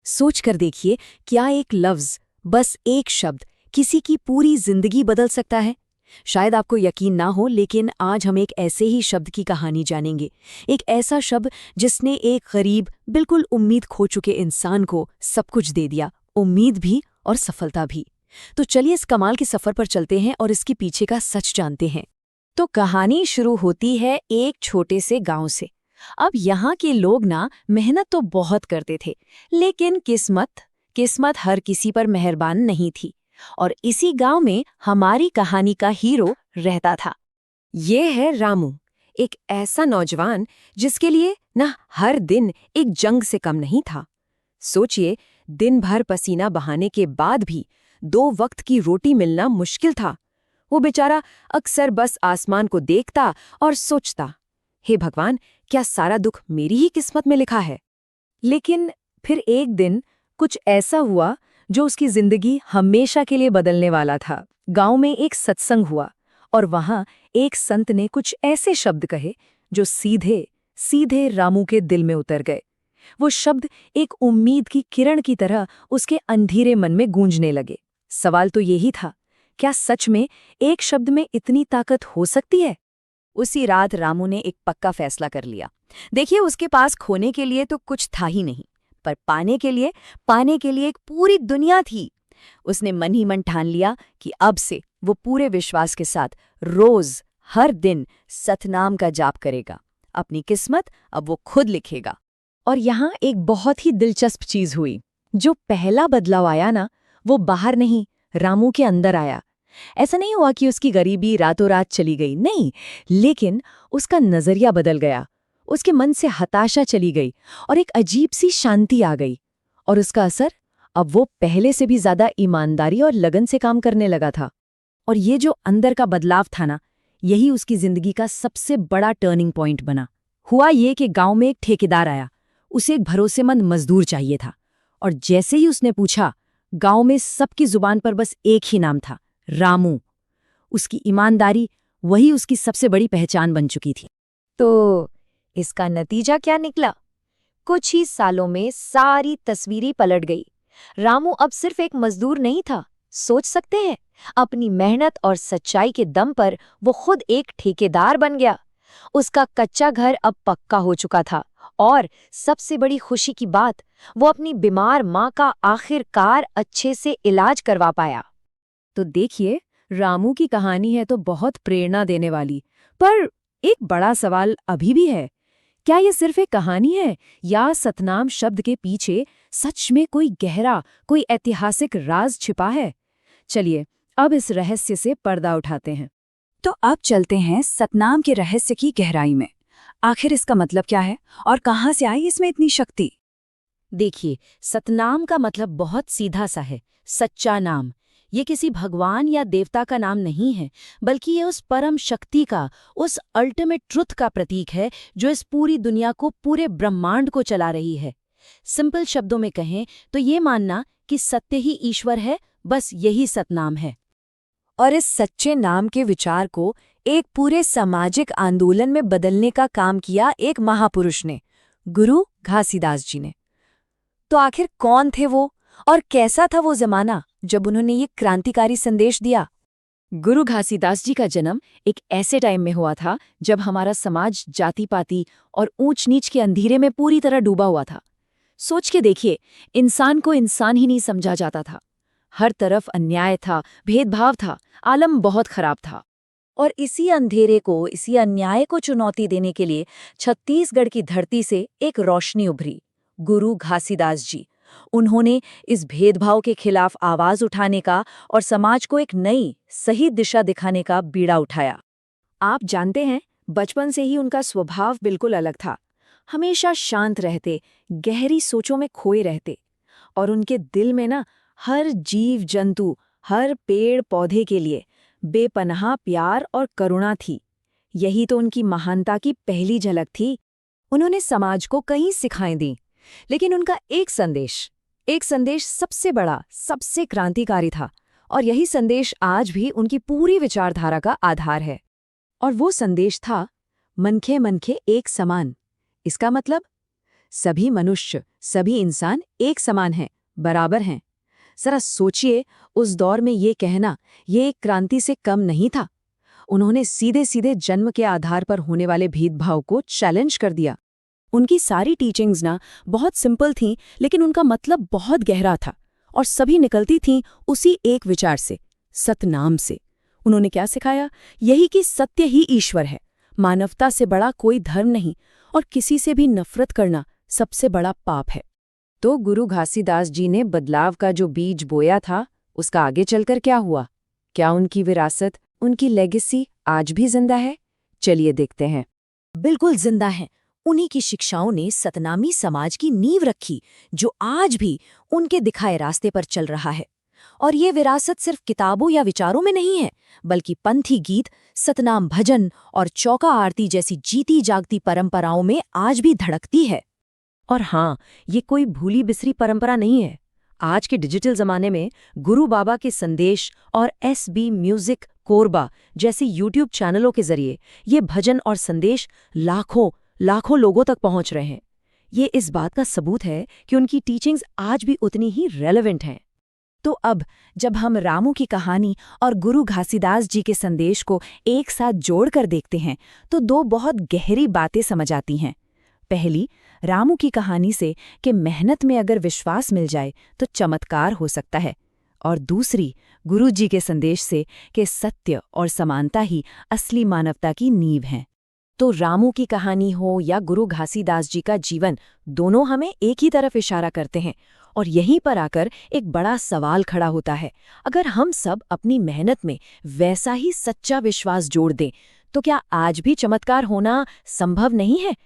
सोच कर देखिए, क्या एक लफ्ज, बस एक शब्द, किसी की पूरी जिंदगी बदल सकता है। शायद आपको यकीन ना हो, लेकिन आज हम एक ऐसे ही शब्द की कहानी जानेंगे। एक ऐसा शब्द जिसने एक गरीब, बिल्कुल उम्मीद खो चुके इंसान को सब कुछ दे दिया, उम्मीद भी और सफलता भी। तो चलिए इस कमाल के सफर पर चलते हैं और इसके पीछे का सच जानते हैं। तो कहानी शुरू होती है एक छोटे से गांव से। अब यहाँ के लोग ना मेहनत तो बहुत करते थे, लेकिन किस्मत हर किसी पर मेहरबान नहीं थी। और इसी गांव में हमारी कहानी का हीरो रहता था। ये है रामू, एक ऐसा नौजवान जिसके लिए ना हर दिन एक जंग से कम नहीं था। सोचिए, दिन भर पसीना बहाने के बाद भी 2 वक्त की रोटी मिलना मुश्किल था। वो बेचारा अक्सर बस आसमान को देखता और सोचता, हे भगवान, क्या सारा दुख मेरी ही किस्मत में लिखा है। लेकिन फिर एक दिन कुछ ऐसा हुआ जो उसकी जिंदगी हमेशा के लिए बदलने वाला था। गांव में एक सत्संग हुआ और वहां एक संत ने कुछ ऐसे शब्द कहे जो सीधे सीधे रामू के दिल में उतर गए। वो शब्द एक उम्मीद की किरण की तरह उसके अंधेरे मन में गूंजने लगे। सवाल तो यही था, क्या सच में एक शब्द में इतनी ताकत हो सकती है? उसी रात रामू ने एक पक्का फैसला कर लिया। देखिए, उसके पास खोने के लिए तो कुछ था ही नहीं, पर पाने के लिए एक पूरी दुनिया थी। उसने मन ही मन ठान लिया कि अब से वो पूरे विश्वास के साथ रोज, हर दिन सतनाम का जाप करेगा। अपनी किस्मत अब वो खुद लिखेगा। और यहाँ एक बहुत ही दिलचस्प चीज हुई। जो पहला बदलाव आया ना, वो बाहर नहीं, रामू के अंदर आया। ऐसा नहीं हुआ कि उसकी गरीबी रातों रात चली गई, नहीं, लेकिन उसका नजरिया बदल गया। उसके मन से हताशा चली गई और एक अजीब सी शांति आ गई। और उसका असर, अब वो पहले से भी ज्यादा ईमानदारी और लगन से काम करने लगा था। और ये जो अंदर का बदलाव था ना, यही उसकी जिंदगी का सबसे बड़ा टर्निंग पॉइंट बना। हुआ ये कि गांव में एक ठेकेदार आया। उसे एक भरोसेमंद मजदूर चाहिए था। और जैसे ही उसने पूछा, गांव में सबकी जुबान पर बस एक ही नाम था, रामू। उसकी ईमानदारी, वही उसकी सबसे बड़ी पहचान बन चुकी थी। तो इसका नतीजा क्या निकला? कुछ ही सालों में सारी तस्वीरें पलट गई। रामू अब सिर्फ एक मजदूर नहीं था, सोच सकते हैं, अपनी मेहनत और सच्चाई के दम पर वो खुद एक ठेकेदार बन गया। उसका कच्चा घर अब पक्का हो चुका था और सबसे बड़ी खुशी की बात, वो अपनी बीमार माँ का आखिरकार अच्छे से इलाज करवा पाया। तो देखिए, रामू की कहानी है तो बहुत प्रेरणा देने वाली, पर एक बड़ा सवाल अभी भी है। क्या ये सिर्फ एक कहानी है या सतनाम शब्द के पीछे सच में कोई गहरा, कोई ऐतिहासिक राज छिपा है? चलिए अब इस रहस्य से पर्दा उठाते हैं। तो अब चलते हैं सतनाम के रहस्य की गहराई में। आखिर इसका मतलब क्या है और कहाँ से आई इसमें इतनी शक्ति? देखिए, सतनाम का मतलब बहुत सीधा सा है, सच्चा नाम। ये किसी भगवान या देवता का नाम नहीं है, बल्कि ये उस परम शक्ति का, उस अल्टीमेट ट्रुथ का प्रतीक है जो इस पूरी दुनिया को, पूरे ब्रह्मांड को चला रही है। सिंपल शब्दों में कहें तो ये मानना कि सत्य ही ईश्वर है, बस यही सतनाम है। और इस सच्चे नाम के विचार को एक पूरे सामाजिक आंदोलन में बदलने का काम किया एक महापुरुष ने, गुरु घासीदास जी ने। तो आखिर कौन थे वो और कैसा था वो जमाना जब उन्होंने ये क्रांतिकारी संदेश दिया? गुरु घासीदास जी का जन्म एक ऐसे टाइम में हुआ था जब हमारा समाज जाति-पाति और ऊंच नीच के अंधेरे में पूरी तरह डूबा हुआ था। सोच के देखिए, इंसान को इंसान ही नहीं समझा जाता था। हर तरफ अन्याय था, भेदभाव था, आलम बहुत खराब था। और इसी अंधेरे को, इसी अन्याय को चुनौती देने के लिए छत्तीसगढ़ की धरती से एक रोशनी उभरी, गुरु घासीदास जी। उन्होंने इस भेदभाव के खिलाफ आवाज उठाने का और समाज को एक नई, सही दिशा दिखाने का बीड़ा उठाया। आप जानते हैं, बचपन से ही उनका स्वभाव बिल्कुल अलग था। हमेशा शांत रहते, गहरी सोचों में खोए रहते। और उनके दिल में ना हर जीव जंतु, हर पेड़ पौधे के लिए बेपनाह प्यार और करुणा थी। यही तो उनकी महानता की पहली झलक थी। उन्होंने समाज को कई सिखाएं दी, लेकिन उनका एक संदेश सबसे बड़ा, सबसे क्रांतिकारी था। और यही संदेश आज भी उनकी पूरी विचारधारा का आधार है। और वो संदेश था, मनखे मनखे एक समान। इसका मतलब, सभी मनुष्य, सभी इंसान एक समान हैं, बराबर हैं। जरा सोचिए, उस दौर में ये कहना, ये एक क्रांति से कम नहीं था। उन्होंने सीधे सीधे जन्म के आधार पर होने वाले भेदभाव को चैलेंज कर दिया। उनकी सारी टीचिंग्स ना बहुत सिंपल थीं, लेकिन उनका मतलब बहुत गहरा था और सभी निकलती थीं उसी एक विचार से, सतनाम से। उन्होंने क्या सिखाया? यही कि सत्य ही ईश्वर है, मानवता से बड़ा कोई धर्म नहीं और किसी से भी नफरत करना सबसे बड़ा पाप है। तो गुरु घासीदास जी ने बदलाव का जो बीज बोया था, उसका आगे चलकर क्या हुआ? क्या उनकी विरासत, उनकी लेगेसी आज भी जिंदा है? चलिए देखते हैं। बिल्कुल जिंदा है। उन्हीं की शिक्षाओं ने सतनामी समाज की नींव रखी, जो आज भी उनके दिखाए रास्ते पर चल रहा है। और ये विरासत सिर्फ किताबों या विचारों में नहीं है, बल्कि पंथी गीत, सतनाम भजन और चौका आरती जैसी जीती जागती परंपराओं में आज भी धड़कती है। और हाँ, ये कोई भूली बिसरी परंपरा नहीं है। आज के डिजिटल जमाने में गुरु बाबा के संदेश और SB म्यूजिक कोरबा जैसे YouTube चैनलों के जरिए ये भजन और संदेश लाखों लोगों तक पहुंच रहे हैं। ये इस बात का सबूत है कि उनकी टीचिंग्स आज भी उतनी ही रेलेवेंट हैं। तो अब जब हम रामू की कहानी और गुरु घासीदास जी के संदेश को एक साथ जोड़कर देखते हैं, तो दो बहुत गहरी बातें समझ आती हैं। पहली, रामू की कहानी से कि मेहनत में अगर विश्वास मिल जाए तो चमत्कार हो सकता है। और दूसरी, गुरु जी के संदेश से कि सत्य और समानता ही असली मानवता की नींव हैं। तो रामू की कहानी हो या गुरु घासीदास जी का जीवन, दोनों हमें एक ही तरफ इशारा करते हैं। और यहीं पर आकर एक बड़ा सवाल खड़ा होता है, अगर हम सब अपनी मेहनत में वैसा ही सच्चा विश्वास जोड़ दें, तो क्या आज भी चमत्कार होना संभव नहीं है?